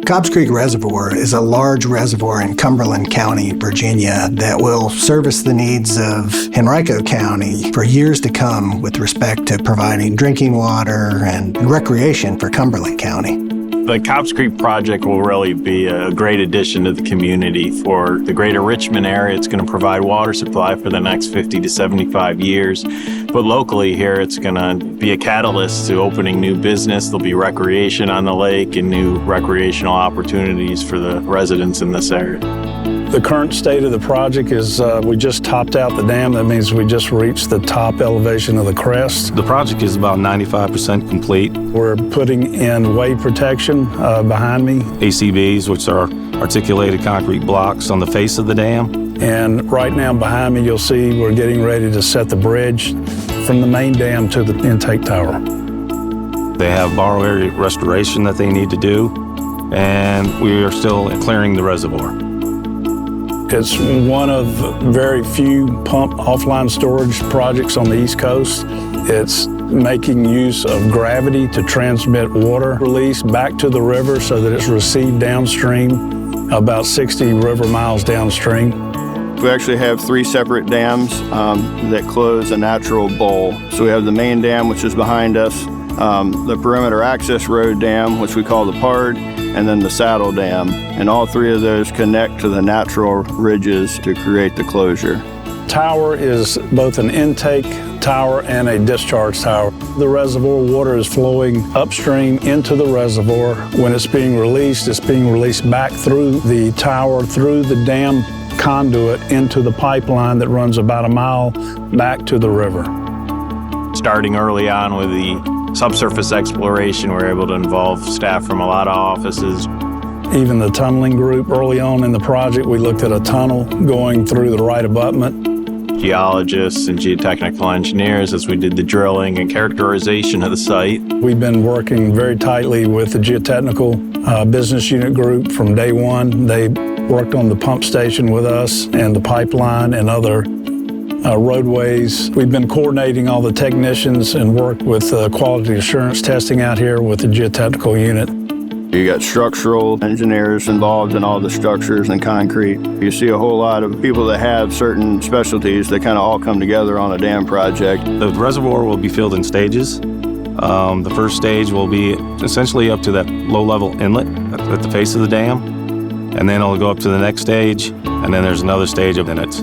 Cobbs Creek Reservoir is a large reservoir in Cumberland County, Virginia, that will service the needs of Henrico County for years to come with respect to providing drinking water and recreation for Cumberland County. The Cobbs Creek project will really be a great addition to the community for the greater Richmond area. It's going to provide water supply for the next 50 to 75 years. But locally here, it's going to be a catalyst to opening new business. There'll be recreation on the lake and new recreational opportunities for the residents in this area. The current state of the project is we just topped out the dam. That means we just reached the top elevation of the crest. The project is about 95% complete. We're putting in wave protection behind me. ACBs, which are articulated concrete blocks on the face of the dam. And right now behind me, you'll see we're getting ready to set the bridge from the main dam to the intake tower. They have borrow area restoration that they need to do, and we are still clearing the reservoir. It's one of very few pump offline storage projects on the East Coast. It's making use of gravity to transmit water release back to the river so that it's received downstream, about 60 river miles downstream. We actually have 3 separate dams that close a natural bowl. So we have the main dam, which is behind us, the perimeter access road dam, which we call the PARD, and then the saddle dam. And all 3 of those connect to the natural ridges to create the closure. Tower is both an intake tower and a discharge tower. The reservoir water is flowing upstream into the reservoir. When it's being released back through the tower, through the dam conduit into the pipeline that runs about a mile back to the river. Starting early on with the subsurface exploration, we're able to involve staff from a lot of offices. Even the tunneling group, early on in the project, we looked at a tunnel going through the right abutment. Geologists and geotechnical engineers as we did the drilling and characterization of the site. We've been working very tightly with the geotechnical business unit group from day one. They worked on the pump station with us and the pipeline and other roadways. We've been coordinating all the technicians and worked with quality assurance testing out here with the geotechnical unit. You got structural engineers involved in all the structures and concrete. You see a whole lot of people that have certain specialties that kind of all come together on a dam project. The reservoir will be filled in stages. The first stage will be essentially up to that low-level inlet at the face of the dam, and then it'll go up to the next stage, and then there's another stage, and then it's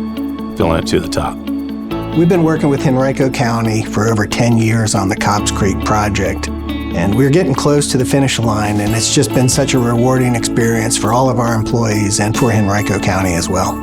filling it to the top. We've been working with Henrico County for over 10 years on the Cobbs Creek project, and we're getting close to the finish line, and it's just been such a rewarding experience for all of our employees and for Henrico County as well.